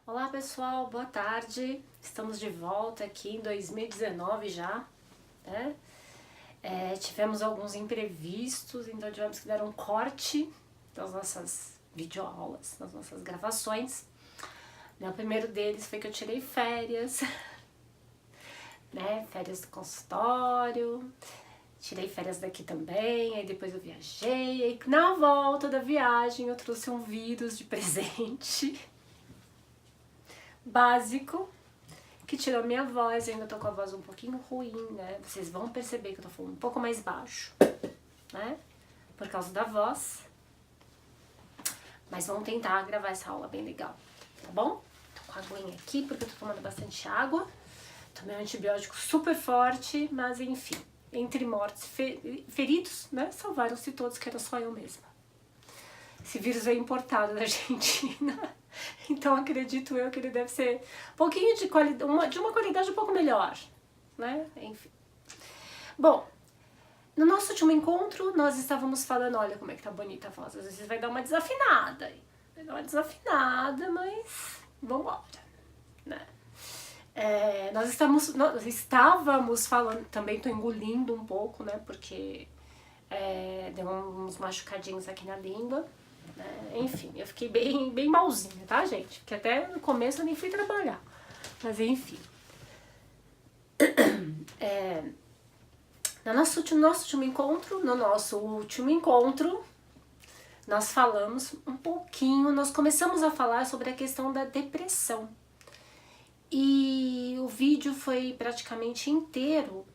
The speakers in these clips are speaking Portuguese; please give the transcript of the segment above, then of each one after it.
Olá pessoal, boa tarde. Estamos de volta aqui em 2019 já, né? Tivemos alguns imprevistos, então tivemos que dar um corte das nossas videoaulas, das nossas gravações. O primeiro deles foi que eu tirei férias, né? Férias do consultório, tirei férias daqui também, aí depois eu viajei, e na volta da viagem eu trouxe um vírus de presente básico, que tirou minha voz. Eu ainda tô com a voz um pouquinho ruim, né? Vocês vão perceber que eu tô falando um pouco mais baixo, né? Por causa da voz. Mas vamos tentar gravar essa aula bem legal, tá bom? Tô com a aguinha aqui porque eu tô tomando bastante água. Tomei um antibiótico super forte, mas enfim. Entre mortos e feridos, né? Salvaram-se todos, que era só eu mesma. Esse vírus é importado da Argentina. Então acredito eu que ele deve ser um pouquinho de uma qualidade um pouco melhor, né? Enfim. Bom, no nosso último encontro nós estávamos falando, olha como é que tá bonita a voz, às vezes vai dar uma desafinada, vai dar uma desafinada, mas vambora, né? Nós estávamos falando, também tô engolindo um pouco, né? Porque deu uns machucadinhos aqui na língua. Enfim, eu fiquei bem malzinha, tá, gente? Porque até no começo eu nem fui trabalhar. Mas enfim. No nosso último encontro, nós falamos um pouquinho, nós começamos a falar sobre a questão da depressão. E o vídeo foi praticamente inteiro,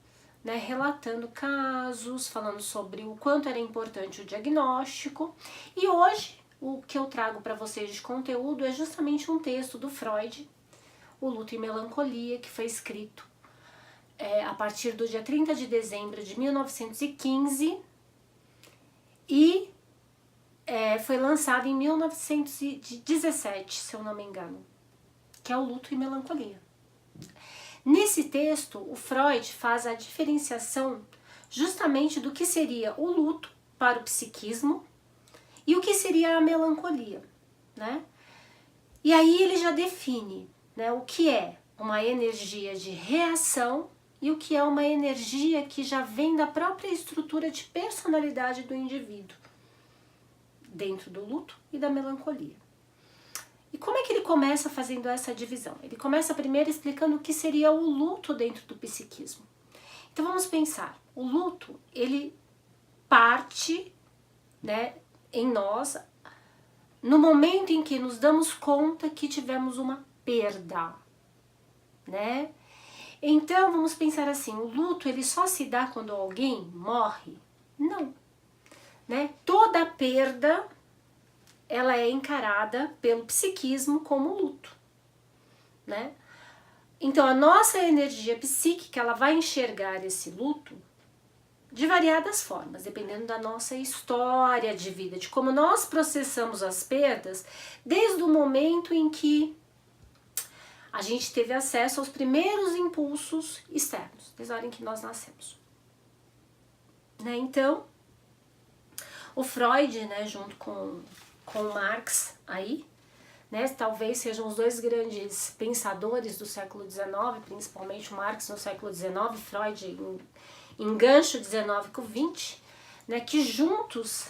né, relatando casos, falando sobre o quanto era importante o diagnóstico. E hoje o que eu trago para vocês de conteúdo é justamente um texto do Freud, O Luto e Melancolia, que foi escrito a partir do dia 30 de dezembro de 1915 e foi lançado em 1917, se eu não me engano, que é O Luto e Melancolia. Nesse texto, o Freud faz a diferenciação justamente do que seria o luto para o psiquismo e o que seria a melancolia, né? E aí ele já define, né, o que é uma energia de reação e o que é uma energia que já vem da própria estrutura de personalidade do indivíduo, dentro do luto e da melancolia. E como é que ele começa fazendo essa divisão? Ele começa primeiro explicando o que seria o luto dentro do psiquismo. Então vamos pensar, o luto, ele parte, né, em nós no momento em que nos damos conta que tivemos uma perda, né? Então vamos pensar assim, o luto ele só se dá quando alguém morre? Não, né? Toda perda ela é encarada pelo psiquismo como luto, né? Então a nossa energia psíquica ela vai enxergar esse luto de variadas formas, dependendo da nossa história de vida, de como nós processamos as perdas desde o momento em que a gente teve acesso aos primeiros impulsos externos, desde a hora em que nós nascemos, né? Então o Freud, né, junto com o Marx aí, né, talvez sejam os dois grandes pensadores do século XIX, principalmente o Marx no século XIX, Freud em gancho 19 com 20, né, que juntos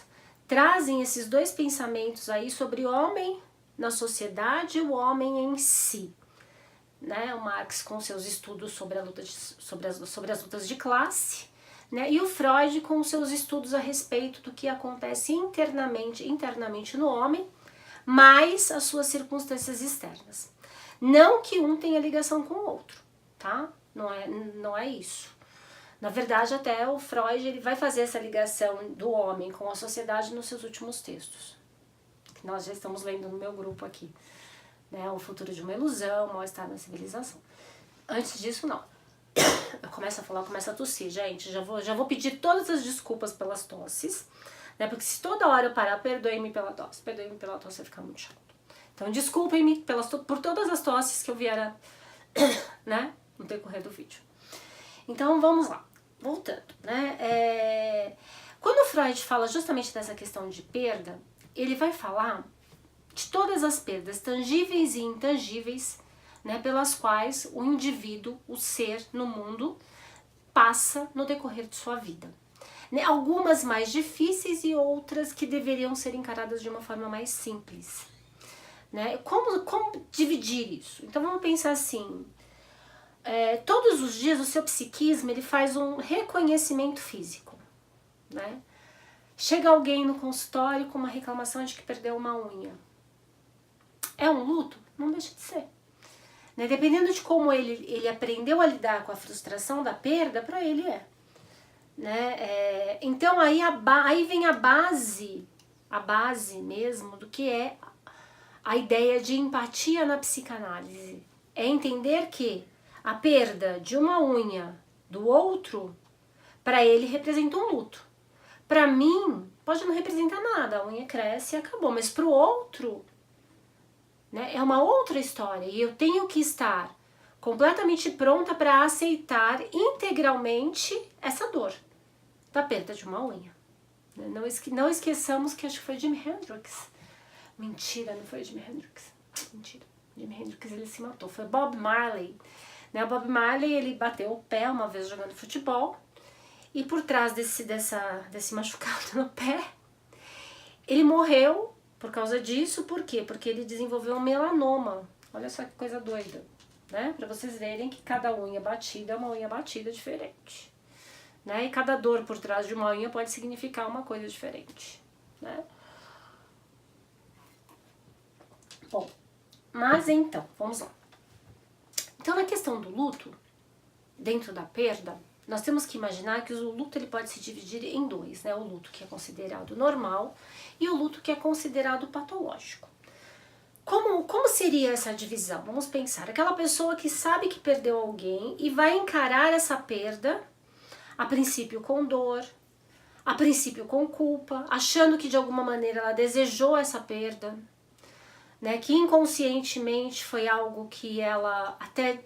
trazem esses dois pensamentos aí sobre o homem na sociedade e o homem em si. Né, o Marx com seus estudos sobre as lutas de classe, né, e o Freud com seus estudos a respeito do que acontece internamente no homem, mais as suas circunstâncias externas. Não que um tenha ligação com o outro, tá? Não é isso. Na verdade, até o Freud ele vai fazer essa ligação do homem com a sociedade nos seus últimos textos, que nós já estamos lendo no meu grupo aqui, né? O Futuro de uma Ilusão, Mal-Estar na Civilização. Antes disso, não. Eu começo a falar, começo a tossir, gente. Já vou pedir todas as desculpas pelas tosses, né? Porque se toda hora eu parar, perdoe-me pela tosse, vai ficar muito chato. Então, desculpem-me por todas as tosses que eu vier a, né, no decorrer do vídeo. Então, vamos lá. Voltando, né? Quando o Freud fala justamente dessa questão de perda, ele vai falar de todas as perdas tangíveis e intangíveis, né, pelas quais o indivíduo, o ser no mundo, passa no decorrer de sua vida. Né, algumas mais difíceis e outras que deveriam ser encaradas de uma forma mais simples. Né? Como dividir isso? Então vamos pensar assim, todos os dias o seu psiquismo ele faz um reconhecimento físico. Né? Chega alguém no consultório com uma reclamação de que perdeu uma unha. É um luto? Não deixa de ser. Né? Dependendo de como ele aprendeu a lidar com a frustração da perda, para ele é. Né? Então aí vem a base mesmo do que é a ideia de empatia na psicanálise. É entender que a perda de uma unha do outro, para ele representa um luto. Para mim, pode não representar nada, a unha cresce e acabou, mas para o outro, né, é uma outra história e eu tenho que estar completamente pronta para aceitar integralmente essa dor da perda de uma unha. Não esqueçamos que acho que foi Jimi Hendrix. Mentira, não foi Jimi Hendrix. Mentira, Jimi Hendrix ele se matou. Foi Bob Marley. Né, o Bob Marley ele bateu o pé uma vez jogando futebol e por trás desse machucado no pé, ele morreu por causa disso. Por quê? Porque ele desenvolveu um melanoma. Olha só que coisa doida. Né? Para vocês verem que cada unha batida é uma unha batida diferente. Né? E cada dor por trás de uma unha pode significar uma coisa diferente. Né? Bom, mas então, vamos lá. Então, na questão do luto, dentro da perda, nós temos que imaginar que o luto ele pode se dividir em dois, né? O luto que é considerado normal e o luto que é considerado patológico. Como seria essa divisão? Vamos pensar, aquela pessoa que sabe que perdeu alguém e vai encarar essa perda, a princípio com dor, a princípio com culpa, achando que de alguma maneira ela desejou essa perda, né, que inconscientemente foi algo que ela até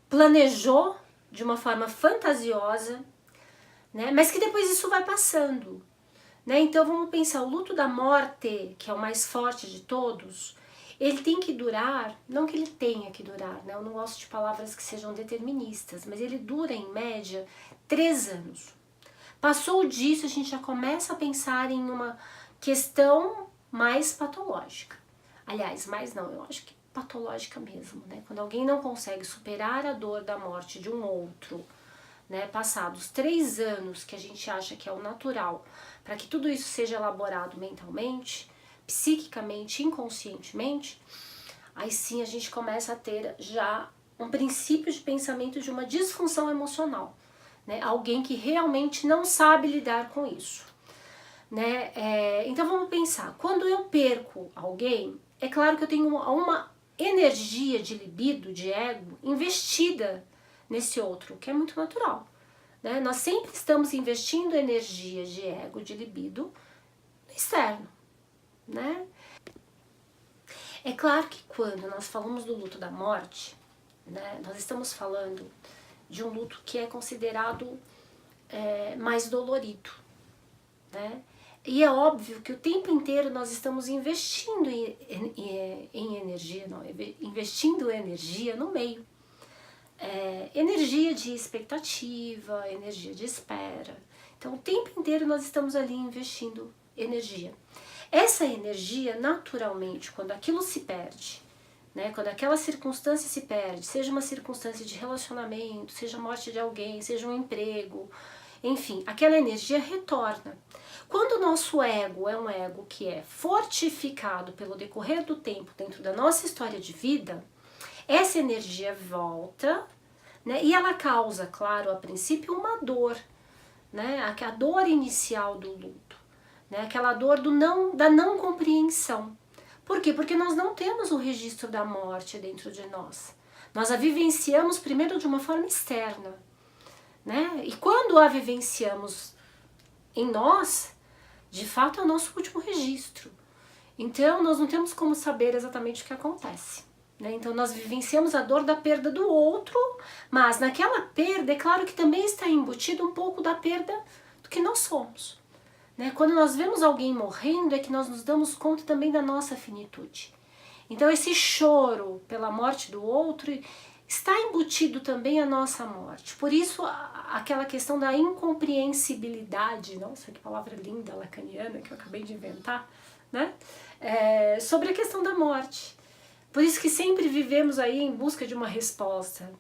planejou de uma forma fantasiosa, né, mas que depois isso vai passando. Né? Então vamos pensar, o luto da morte, que é o mais forte de todos, ele tem que durar, não que ele tenha que durar, né? Eu não gosto de palavras que sejam deterministas, mas ele dura em média 3 anos. Passou disso, a gente já começa a pensar em uma questão mais patológica. Aliás, mais não, eu acho que patológica mesmo, né? Quando alguém não consegue superar a dor da morte de um outro, né? Passados 3 anos, que a gente acha que é o natural, para que tudo isso seja elaborado mentalmente, psiquicamente, inconscientemente, aí sim a gente começa a ter já um princípio de pensamento de uma disfunção emocional, né? Alguém que realmente não sabe lidar com isso. Né? Então vamos pensar, quando eu perco alguém, é claro que eu tenho uma energia de libido, de ego, investida nesse outro, que é muito natural. Né? Nós sempre estamos investindo energia de ego, de libido, no externo. Né? É claro que quando nós falamos do luto da morte, né, nós estamos falando de um luto que é considerado mais dolorido. Né? E é óbvio que o tempo inteiro nós estamos investindo em energia, não, investindo energia no meio. Energia de expectativa, energia de espera. Então o tempo inteiro nós estamos ali investindo energia. Essa energia, naturalmente, quando aquilo se perde, né, quando aquela circunstância se perde, seja uma circunstância de relacionamento, seja a morte de alguém, seja um emprego, enfim, aquela energia retorna. Quando o nosso ego é um ego que é fortificado pelo decorrer do tempo dentro da nossa história de vida, essa energia volta, né, e ela causa, claro, a princípio uma dor, né, a dor inicial do luto, né, aquela dor da não compreensão. Por quê? Porque nós não temos o registro da morte dentro de nós. Nós a vivenciamos primeiro de uma forma externa. Né? E quando a vivenciamos em nós, de fato é o nosso último registro. Então nós não temos como saber exatamente o que acontece. Né? Então nós vivenciamos a dor da perda do outro, mas naquela perda é claro que também está embutido um pouco da perda do que nós somos. né? Quando nós vemos alguém morrendo é que nós nos damos conta também da nossa finitude. Então esse choro pela morte do outro está embutido também a nossa morte. Por isso aquela questão da incompreensibilidade, nossa, que palavra linda lacaniana que eu acabei de inventar, né? Sobre a questão da morte. Por isso que sempre vivemos aí em busca de uma resposta,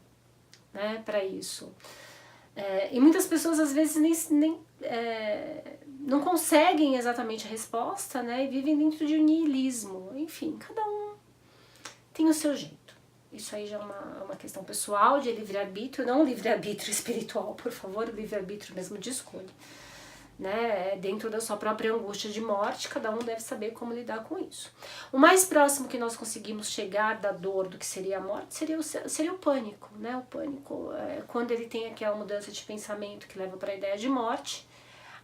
né, para isso. E muitas pessoas às vezes nem não conseguem exatamente a resposta, né, e vivem dentro de um niilismo. Enfim, cada um tem o seu jeito. Isso aí já é uma questão pessoal de livre-arbítrio, não livre-arbítrio espiritual, por favor, livre-arbítrio mesmo de escolha. Né? Dentro da sua própria angústia de morte, cada um deve saber como lidar com isso. O mais próximo que nós conseguimos chegar da dor do que seria a morte seria o pânico. Né? O pânico, quando ele tem aquela mudança de pensamento que leva para a ideia de morte,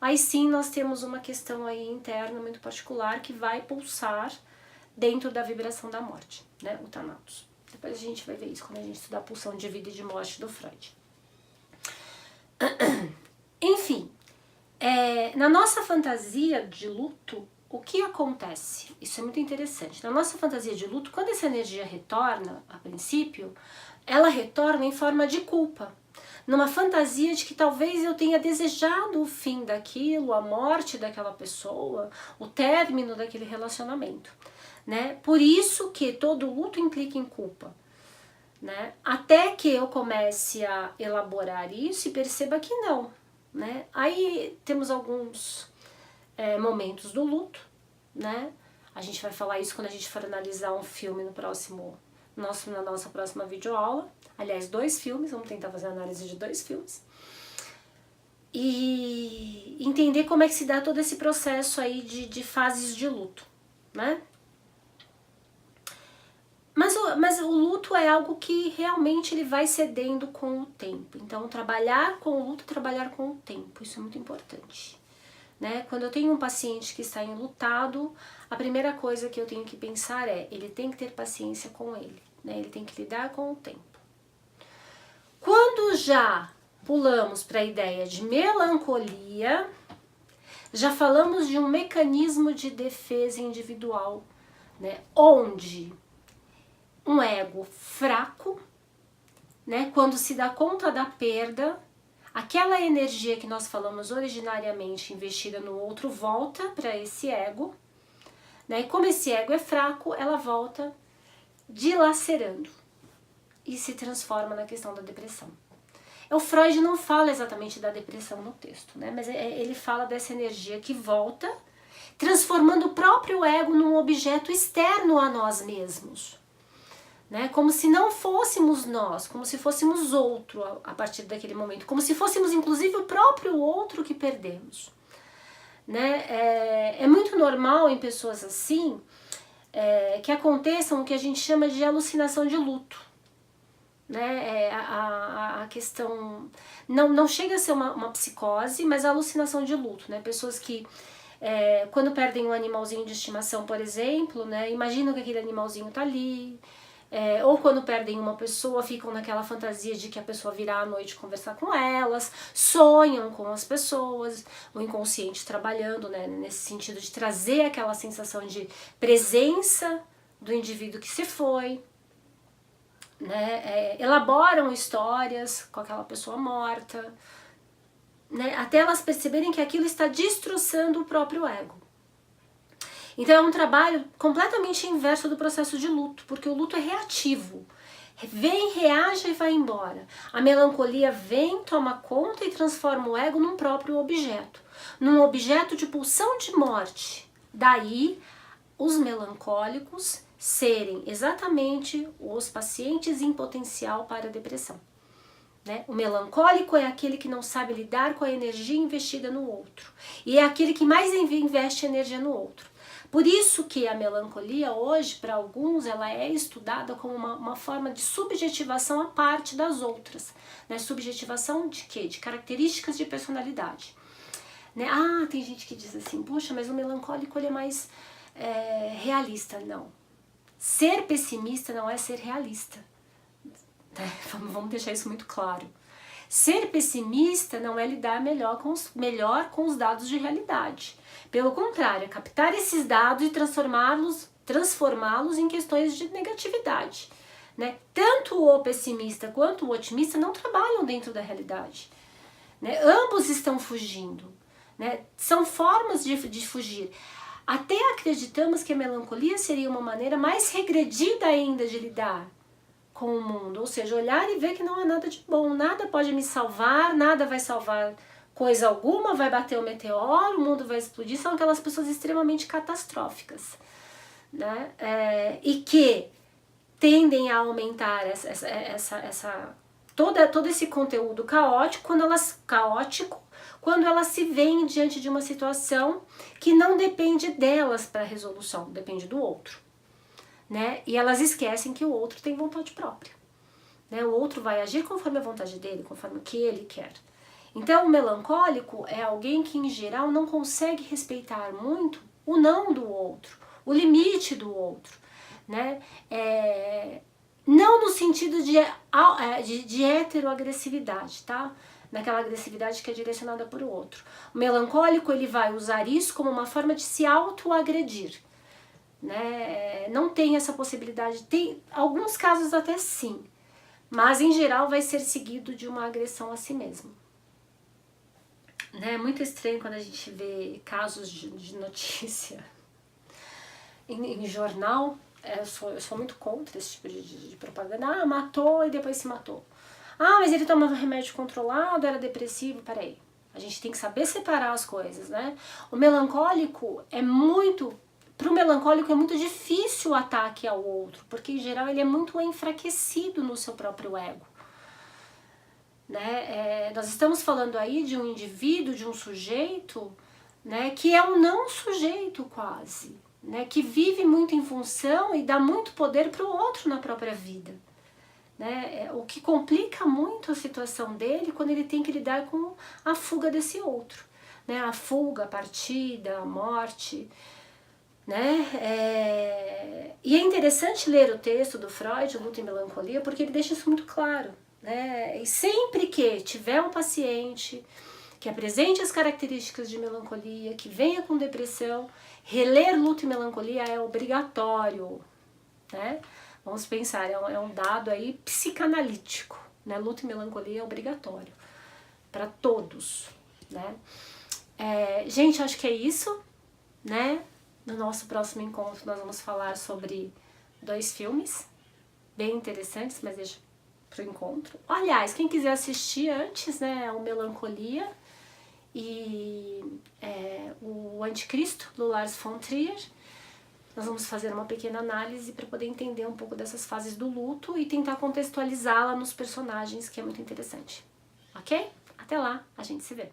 aí sim nós temos uma questão aí interna muito particular que vai pulsar dentro da vibração da morte, né? O Thanatos. Depois a gente vai ver isso quando a gente estudar a pulsão de vida e de morte do Freud. Enfim, na nossa fantasia de luto, o que acontece? Isso é muito interessante. Na nossa fantasia de luto, quando essa energia retorna, a princípio, ela retorna em forma de culpa. Numa fantasia de que talvez eu tenha desejado o fim daquilo, a morte daquela pessoa, o término daquele relacionamento. Né? Por isso que todo luto implica em culpa, né? Até que eu comece a elaborar isso e perceba que não, né? Aí temos alguns momentos do luto, né? A gente vai falar isso quando a gente for analisar um filme na nossa próxima videoaula. Aliás, 2 filmes, vamos tentar fazer a análise de 2 filmes. E entender como é que se dá todo esse processo aí de fases de luto, né? Mas o luto é algo que realmente ele vai cedendo com o tempo. Então, trabalhar com o luto, trabalhar com o tempo, isso é muito importante. Né? Quando eu tenho um paciente que está enlutado, a primeira coisa que eu tenho que pensar ele tem que ter paciência com ele, né? Ele tem que lidar com o tempo. Quando já pulamos para a ideia de melancolia, já falamos de um mecanismo de defesa individual, né? Onde um ego fraco, né, quando se dá conta da perda, aquela energia que nós falamos originariamente investida no outro volta para esse ego, né, e como esse ego é fraco, ela volta dilacerando e se transforma na questão da depressão. O Freud não fala exatamente da depressão no texto, né, mas ele fala dessa energia que volta, transformando o próprio ego num objeto externo a nós mesmos. Né? Como se não fôssemos nós, como se fôssemos outro a partir daquele momento, como se fôssemos inclusive o próprio outro que perdemos. Né? É muito normal em pessoas assim que aconteçam o que a gente chama de alucinação de luto. Né? A questão não chega a ser uma psicose, mas a alucinação de luto. Né? Pessoas que quando perdem um animalzinho de estimação, por exemplo, né, imaginam que aquele animalzinho está ali. Ou quando perdem uma pessoa, ficam naquela fantasia de que a pessoa virá à noite conversar com elas, sonham com as pessoas, o inconsciente trabalhando, né, nesse sentido de trazer aquela sensação de presença do indivíduo que se foi, né, elaboram histórias com aquela pessoa morta, né, até elas perceberem que aquilo está destroçando o próprio ego. Então é um trabalho completamente inverso do processo de luto, porque o luto é reativo. Vem, reage e vai embora. A melancolia vem, toma conta e transforma o ego num próprio objeto. Num objeto de pulsão de morte. Daí, os melancólicos serem exatamente os pacientes em potencial para a depressão. Né? O melancólico é aquele que não sabe lidar com a energia investida no outro. E é aquele que mais investe energia no outro. Por isso que a melancolia hoje, para alguns, ela é estudada como uma forma de subjetivação à parte das outras. Né? Subjetivação de quê? De características de personalidade. Né? Tem gente que diz assim, poxa, mas o melancólico ele é mais realista. Não. Ser pessimista não é ser realista. Né? Vamos deixar isso muito claro. Ser pessimista não é lidar melhor com os dados de realidade. Pelo contrário, é captar esses dados e transformá-los em questões de negatividade. Né? Tanto o pessimista quanto o otimista não trabalham dentro da realidade. Né? Ambos estão fugindo. Né? São formas de fugir. Até acreditamos que a melancolia seria uma maneira mais regredida ainda de lidar com o mundo, ou seja, olhar e ver que não há nada de bom, nada pode me salvar, nada vai salvar coisa alguma, vai bater o meteoro, o mundo vai explodir. São aquelas pessoas extremamente catastróficas, né? E que tendem a aumentar todo esse conteúdo caótico quando elas se veem diante de uma situação que não depende delas para a resolução, depende do outro. Né? E elas esquecem que o outro tem vontade própria. Né? O outro vai agir conforme a vontade dele, conforme o que ele quer. Então, o melancólico é alguém que, em geral, não consegue respeitar muito o não do outro, o limite do outro. Né? Não no sentido de heteroagressividade, tá? Naquela agressividade que é direcionada para o outro. O melancólico ele vai usar isso como uma forma de se autoagredir. Né? Não tem essa possibilidade, tem alguns casos até sim, mas em geral vai ser seguido de uma agressão a si mesmo. Né? É muito estranho quando a gente vê casos de notícia em jornal. Eu sou muito contra esse tipo de propaganda. Ah, matou e depois se matou. Ah, mas ele tomava remédio controlado, era depressivo. Peraí, a gente tem que saber separar as coisas, né? O melancólico Para o melancólico é muito difícil o ataque ao outro, porque em geral ele é muito enfraquecido no seu próprio ego. Né? Nós estamos falando aí de um indivíduo, de um sujeito, né, que é um não sujeito quase, né, que vive muito em função e dá muito poder para o outro na própria vida. Né? O que complica muito a situação dele quando ele tem que lidar com a fuga desse outro. Né? A fuga, a partida, a morte. Né? E é interessante ler o texto do Freud, Luto e Melancolia, porque ele deixa isso muito claro. Né? E sempre que tiver um paciente que apresente as características de melancolia, que venha com depressão, reler Luto e Melancolia é obrigatório. Né? Vamos pensar, é um dado aí psicanalítico. Né? Luto e Melancolia é obrigatório para todos. Né? Gente, acho que é isso. Né? No nosso próximo encontro nós vamos falar sobre 2 filmes bem interessantes, mas deixa pro encontro. Aliás, quem quiser assistir antes, né, o Melancolia e o Anticristo, do Lars von Trier, nós vamos fazer uma pequena análise para poder entender um pouco dessas fases do luto e tentar contextualizá-la nos personagens, que é muito interessante. Ok? Até lá, a gente se vê.